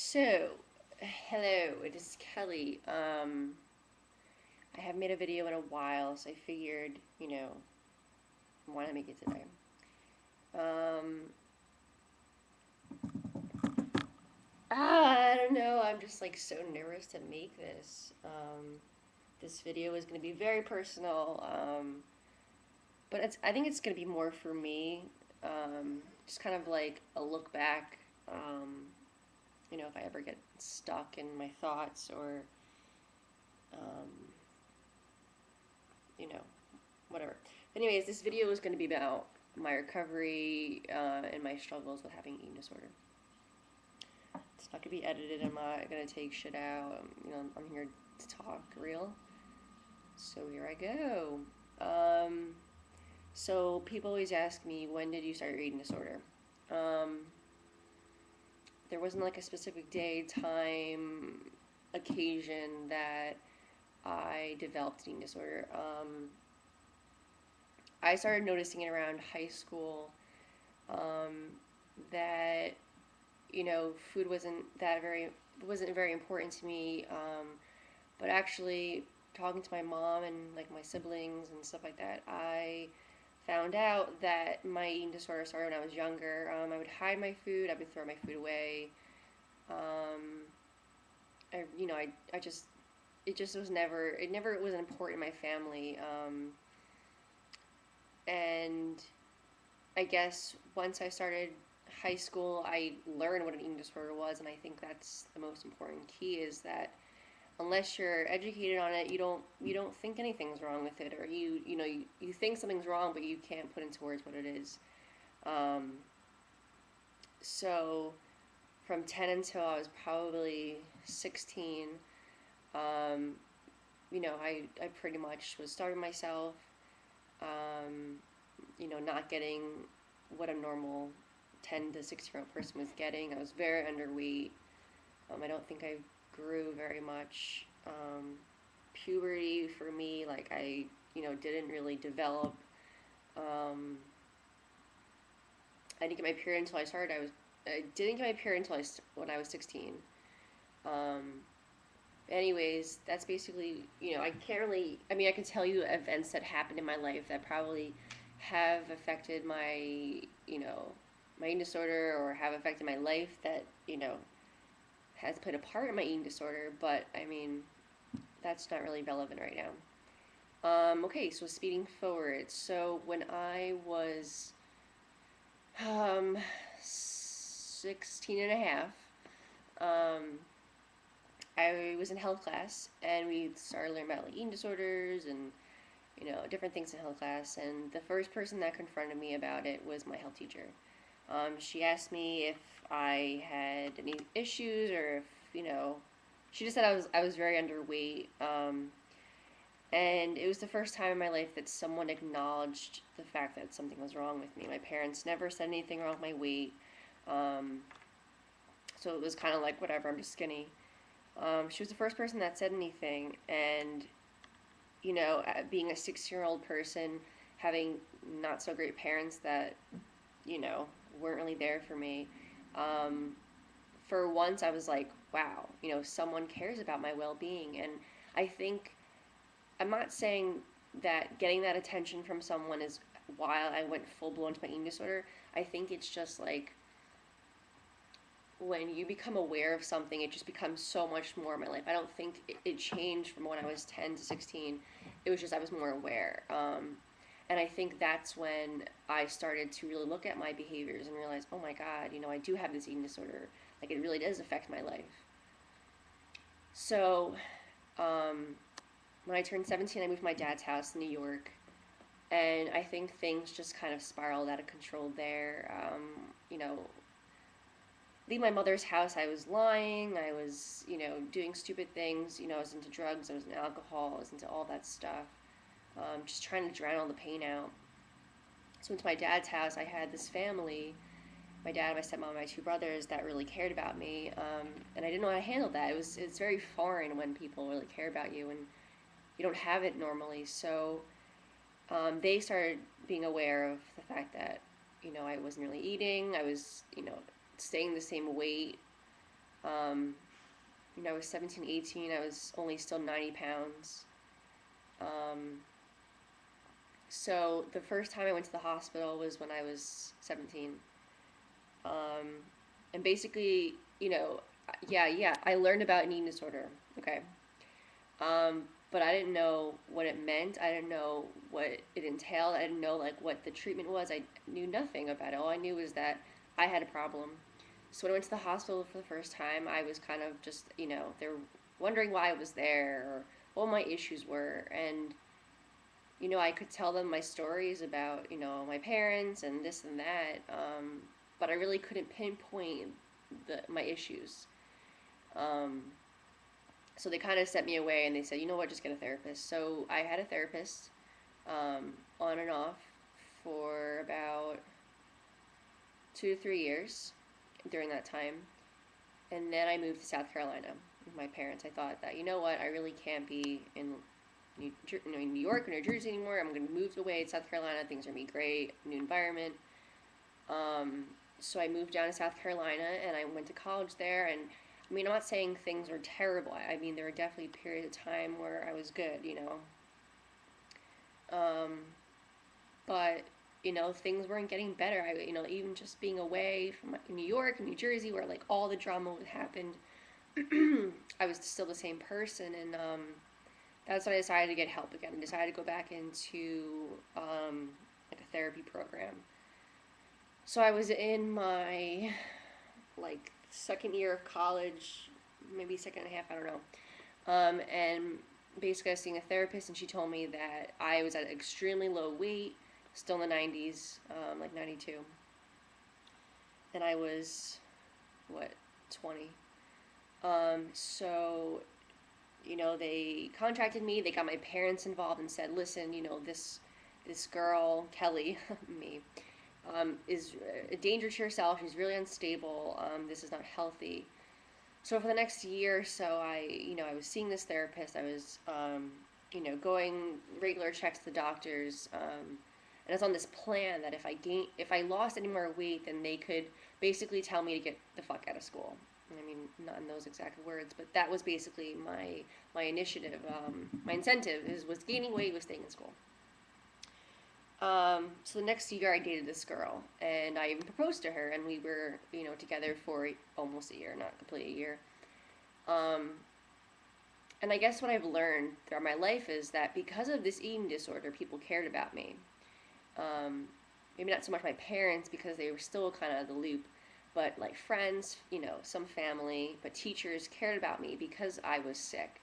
So, hello, it is Kelly. I haven't made a video in a while, so I figured, why not make it today? Um, I don't know. I'm just like so nervous to make this. This video is going to be very personal, but I think it's going to be more for me. Just kind of like a look back. If I ever get stuck in my thoughts or um, you know, whatever. Anyways, this video is going to be about my recovery and my struggles with having eating disorder. It's not going to be edited. I'm not going to take shit out. I'm here to talk real. So here I go. So people always ask me, when did you start your eating disorder? Um, there wasn't like a specific day, time, occasion that I developed eating disorder. I started noticing it around high school, um, that food wasn't very important to me. But actually, talking to my mom and like my siblings and stuff like that, I found out that my eating disorder started when I was younger. I would hide my food. I would throw my food away. Um, I just it just was never it never was important in my family. And I guess once I started high school, I learned what an eating disorder was, and I think that's the most important key is that unless you're educated on it, you don't think anything's wrong with it, or you think something's wrong, but you can't put into words what it is. Um, so from 10 until I was probably 16, um, I pretty much was starving myself. Um, not getting what a normal 10 to 16-year-old person was getting. I was very underweight. I don't think I grew very much. Puberty for me, like didn't really develop. Um, I didn't get my period until I didn't get my period until when I was 16. Um, anyways, that's basically, I can't really, I mean, I can tell you events that happened in my life that probably have affected my eating disorder or have affected my life that, has played a part in my eating disorder, but I mean, that's not really relevant right now. Okay, so speeding forward. So when I was 16 and a half, um, I was in health class and we started learning about like eating disorders and different things in health class. And the first person that confronted me about it was my health teacher. She asked me if I had any issues or if she just said I was very underweight. And it was the first time in my life that someone acknowledged the fact that something was wrong with me. My parents never said anything wrong with my weight. Um, so it was kind of like, whatever, I'm just skinny. She was the first person that said anything. And, being a 6-year-old person, having not so great parents that, you know, weren't really there for me, um, for once I was like, wow, someone cares about my well being. And I think I'm not saying that getting that attention from someone is why I went full blown to my eating disorder. I think it's just like when you become aware of something, it just becomes so much more in my life. I don't think it changed from when I was 10 to 16. It was just I was more aware. And I think that's when I started to really look at my behaviors and realize, oh my God, I do have this eating disorder. Like it really does affect my life. So, um, when I turned 17, I moved to my dad's house in New York. And I think things just kind of spiraled out of control there. Leave my mother's house, I was lying. I was, doing stupid things. I was into drugs. I was into alcohol. I was into all that stuff. Just trying to drown all the pain out. So went to my dad's house. I had this family, my dad, my stepmom, my two brothers that really cared about me. And I didn't know how to handle that. It's very foreign when people really care about you and you don't have it normally. So they started being aware of the fact that I wasn't really eating. I was staying the same weight. Um, I was 17, 18. I was only still 90 pounds. Um, so the first time I went to the hospital was when I was 17. Um, and basically, yeah, I learned about an eating disorder. Okay. But I didn't know what it meant. I didn't know what it entailed. I didn't know like what the treatment was. I knew nothing about it. All I knew was that I had a problem. So when I went to the hospital for the first time, I was kind of just, they're wondering why I was there or what my issues were. And, I could tell them my stories about, my parents and this and that. But I really couldn't pinpoint my issues. Um, so they kind of sent me away and they said, you know what, just get a therapist. So I had a therapist on and off for about 2 to 3 years during that time. And then I moved to South Carolina with my parents. I thought that, you know what, I really can't be in New York or New Jersey anymore. I'm going to move away to South Carolina. Things are going to be great, new environment. Um, so I moved down to South Carolina and I went to college there. And I mean, I'm not saying things were terrible. I mean, there were definitely periods of time where I was good. Um, but things weren't getting better. Even just being away from New York and New Jersey, where like all the drama would happen, I was still the same person, and that's when I decided to get help again. I decided to go back into like a therapy program. So I was in my like second year of college, maybe second and a half, I don't know. And basically, I was seeing a therapist, and she told me that I was at an extremely low weight, still in the 90s, like 92, and I was what 20. So they contacted me. They got my parents involved and said, listen, this girl Kelly, me, is a danger to herself. She's really unstable. This is not healthy. So for the next year or so, I was seeing this therapist. I was, going regular checks to the doctors, and I was on this plan that if I lost any more weight, then they could basically tell me to get the fuck out of school. I mean, not in those exact words, but that was basically my initiative. My incentive was gaining weight, was staying in school. So the next year, I dated this girl, and I even proposed to her, and we were, together for almost a year, not completely a year. Um, and I guess what I've learned throughout my life is that because of this eating disorder, people cared about me. Um, Maybe not so much my parents because they were still kind of the loop, but like friends, some family, but teachers cared about me because I was sick.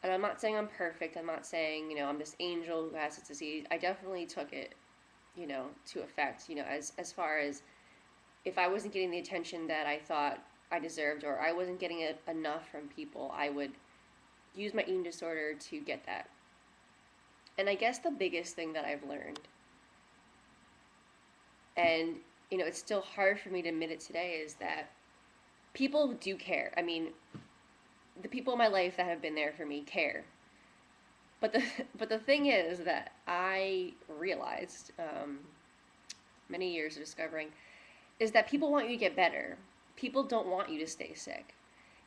And I'm not saying I'm perfect. I'm not saying, I'm this angel who has this disease. I definitely took it, to effect, as far as if I wasn't getting the attention that I thought I deserved or I wasn't getting it enough from people, I would use my eating disorder to get that. And I guess the biggest thing that I've learned, and, it's still hard for me to admit it today, is that people do care. I mean, the people in my life that have been there for me care. But the but the thing is that I realized many years of discovering is that people want you to get better. People don't want you to stay sick.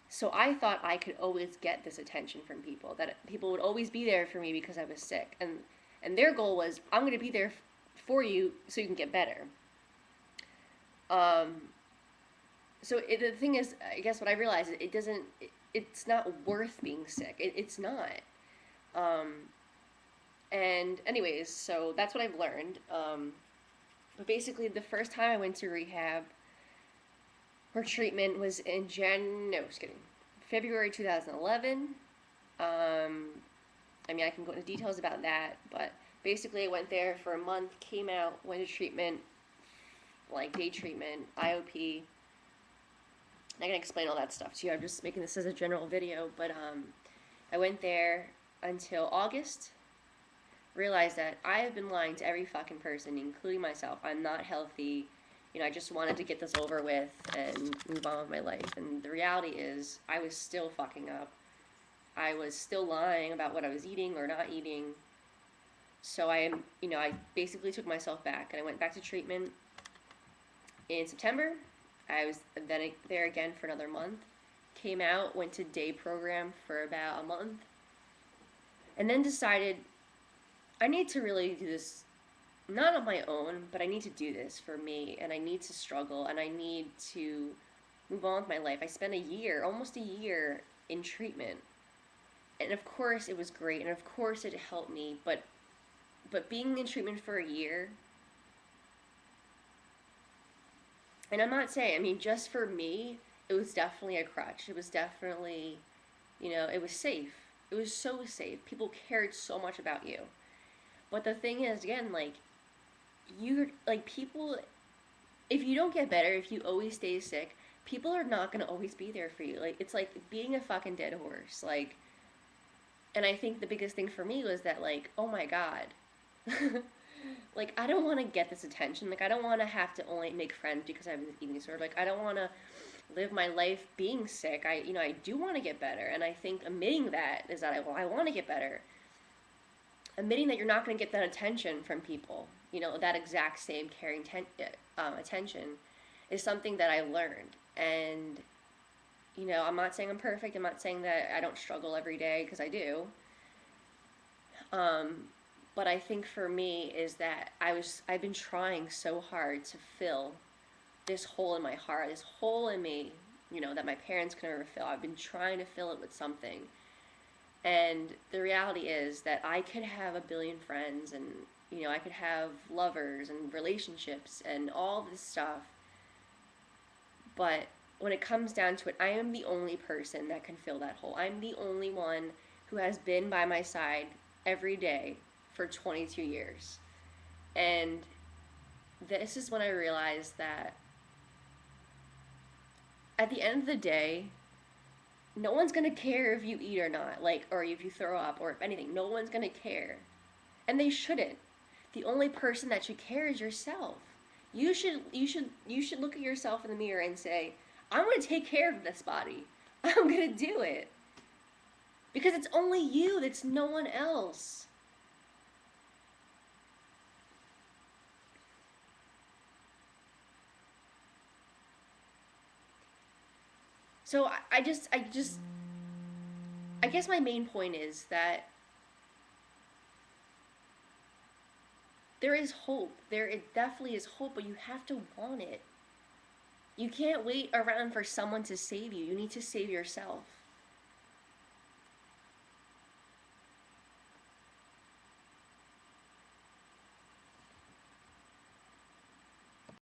So I thought I could always get this attention from people, that people would always be there for me because I was sick, and their goal was I'm going to be there for you so you can get better. Um, the thing is, I guess what I realized it doesn't. It's not worth being sick. It's not. Um, and anyways, so that's what I've learned. But basically, the first time I went to rehab or treatment was in no, just kidding, February 2011. I mean, I can go into details about that, but basically, I went there for a month, came out, went to treatment, like day treatment, IOP. I can explain all that stuff to you. I'm just making this as a general video, but I went there until August. Realized that I have been lying to every fucking person, including myself. I'm not healthy. I just wanted to get this over with and move on with my life. And the reality is, I was still fucking up. I was still lying about what I was eating or not eating. So I basically took myself back and I went back to treatment in September. I was then there again for another month. Came out, went to day program for about a month, and then decided I need to really do this not on my own, but I need to do this for me, and I need to struggle, and I need to move on with my life. I spent a year, almost a year, in treatment, and of course it was great, and of course it helped me. But being in treatment for a year, and I'm not saying, I mean, just for me, it was definitely a crutch. It was definitely, it was safe. It was so safe. People cared so much about you. But the thing is, again, like, you're, like, people, if you don't get better, if you always stay sick, people are not going to always be there for you. Like, it's like being a fucking dead horse. Like, and I think the biggest thing for me was that, like, oh my God. Like, I don't want to get this attention. Like, I don't want to have to only make friends because I have this eating disorder. Like, I don't want to live my life being sick. I do want to get better. And I think admitting that is that I want to get better. Admitting that you're not going to get that attention from people, that exact same caring attention is something that I learned. And, I'm not saying I'm perfect. I'm not saying that I don't struggle every day, because I do. Um, but I think for me is that I've been trying so hard to fill this hole in my heart, this hole in me, that my parents could never fill. I've been trying to fill it with something. And the reality is that I could have a billion friends, and, I could have lovers and relationships and all this stuff. But when it comes down to it, I am the only person that can fill that hole. I'm the only one who has been by my side every day for 22 years. And this is when I realized that at the end of the day, no one's gonna care if you eat or not, like, or if you throw up, or if anything. No one's gonna care, and they shouldn't. The only person that should care is yourself. You should look at yourself in the mirror and say, "I'm gonna take care of this body. I'm gonna do it because it's only you. It's no one else." So I guess my main point is that there is hope. It definitely is hope, but you have to want it. You can't wait around for someone to save you. You need to save yourself.